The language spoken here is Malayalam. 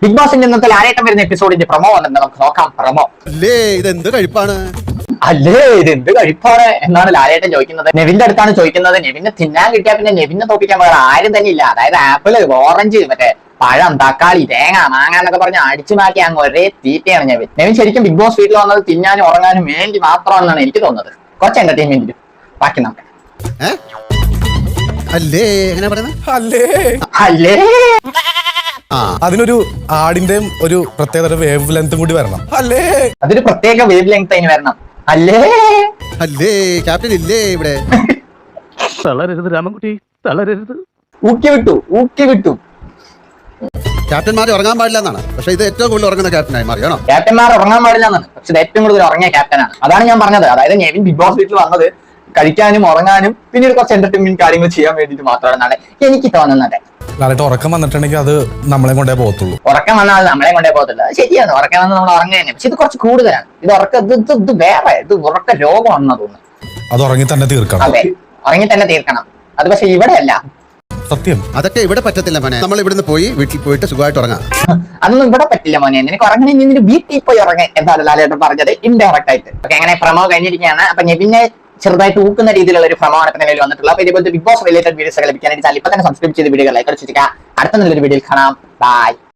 ബിഗ് ബോസിന്റെ ഇന്നത്തെ ലാലേട്ടം വരുന്ന എപ്പിസോഡിന്റെ പ്രൊമോ വന്നിട്ടുണ്ട്, നമുക്ക് നോക്കാം പ്രൊമോ. അല്ലേ ഇതെന്ത് കഴിപ്പാണ്? അല്ലേ ഇത് എന്ത് കഴിപ്പാണ് എന്നാണ് ലാലേട്ടൻ ചോദിക്കുന്നത്. നെവിന്റെ അടുത്താണ് ചോദിക്കുന്നത്. നെവിനെ തിന്നാൻ കിട്ടിയാൽ പിന്നെ നെവിനെ തോപ്പിക്കാൻ വേറെ ആരും തന്നെ ഇല്ല. അതായത് ആപ്പിള്, ഓറഞ്ച്, മറ്റേ പഴം, തക്കാളി, തേങ്ങ, മാങ്ങ എന്നൊക്കെ പറഞ്ഞ് അടിച്ചു മാറ്റി അങ്ങ് ഒരേ തീറ്റയാണ് നെവിൻ. നെവിൻ ശരിക്കും ബിഗ് ബോസ് വീട്ടിൽ വന്നത് തിന്നാനും ഉറങ്ങാനും വേണ്ടി മാത്രമാണെന്നാണ് എനിക്ക് തോന്നുന്നത്. കുറച്ച് എന്റർടൈൻമെന്റിലും ബാക്കി നമുക്ക് അല്ലേ എങ്ങനെ പറയുന്നത്? അല്ലേ അതിനൊരു ആടിന്റെയും ഒരു പ്രത്യേക വേവ് ലെങ്തും കൂടി വരണം. അല്ലേ അതൊരു പ്രത്യേക വേവ് ലെങ്ത് അതിന് വരണം. അല്ലേ അല്ലേ ക്യാപ്റ്റൻ ഇല്ലേ ഇവിടെ? തളരരുത് രാമൻകുട്ടി, തളരരുത്. ഊക്കി വിട്ടു. ക്യാപ്റ്റന്മാരെ ഉറങ്ങാൻ പാടില്ല എന്നാണ്, പക്ഷെ ഇത് ഏറ്റവും കൂടുതൽ ഉറങ്ങുന്ന ക്യാപ്റ്റനായി മാറിയാണോ? ക്യാപ്റ്റന്മാർ ഉറങ്ങാൻ പാടില്ല എന്നാണ്, പക്ഷെ ഇത് ഏറ്റവും കൂടുതൽ ഉറങ്ങിയ ക്യാപ്റ്റനാണ്. അതാണ് ഞാൻ പറഞ്ഞത്. അതായത് നെവിൻ ബിഗ് ബോസ് വീട്ടിൽ വന്നത് കഴിക്കാനും ഉറങ്ങാനും പിന്നീട് കുറച്ച് എന്റർടൈൻമെന്റ് കാര്യങ്ങൾ ചെയ്യാൻ വേണ്ടിയിട്ട് മാത്രമാണെന്നാണ് എനിക്ക് തോന്നുന്നത്. ലാലേട്ട് ഉറക്കം വന്നിട്ടുണ്ടെങ്കിൽ അത് നമ്മളെ കൊണ്ടേ പോകത്തുള്ളൂ. ഉറക്കം വന്നാൽ നമ്മളെ കൊണ്ടേ പോകത്തില്ല. അത് ശരിയാണ്, ഉറക്കം വന്ന് നമ്മൾ ഉറങ്ങുക തന്നെ. പക്ഷെ ഇത് കുറച്ച് കൂടുതലാണ്. ഇത് വേറെ, ഇത് ഉറക്ക രോഗമാണെന്ന് തോന്നുന്നു. അത് ഉറങ്ങി തന്നെ തീർക്കണം. അതെ, ഉറങ്ങി തന്നെ തീർക്കണം. അത് പക്ഷെ ഇവിടെ അല്ല. സത്യം, അതൊക്കെ ഇവിടെ പറ്റത്തില്ല മോനെ. നമ്മൾ ഇവിടുന്ന് പോയി വീട്ടിൽ പോയിട്ട് സുഖമായിട്ട് ഉറങ്ങാം. അതൊന്നും ഇവിടെ പറ്റില്ല മോനെ. നിനക്ക് ഉറങ്ങണമെങ്കിൽ നിന്റെ വീട്ടിൽ പോയി ഉറങ്ങാൻ എന്താണ് ലാലേട്ടൻ പറഞ്ഞത് ഇൻഡയറക്റ്റ് ആയിട്ട്. ഓക്കെ, അങ്ങനെ പ്രമോ കഴിഞ്ഞിരിക്കുകയാണ്. അപ്പൊ നെവിനെ ചെറുതായിട്ട് ഊക്കുന്ന രീതിയിലുള്ള ഒരു പ്രമോ ആണ് ഇപ്പൊ നിലവിൽ വന്നിട്ടുള്ളത്. അപ്പൊ ഇതേപോലത്തെ ബിഗ് ബോസ് റിലേറ്റഡ് വീഡിയോസ് ലഭിക്കാനായിട്ട് ചാനൽ ഇപ്പൊ തന്നെ സബ്സ്ക്രൈബ് ചെയ്ത് വീഡിയോ ലൈക്ക് അടിച്ചിരിക്കുക. അടുത്ത നല്ലൊരു വീഡിയോയിൽ കാണാം. ബൈ.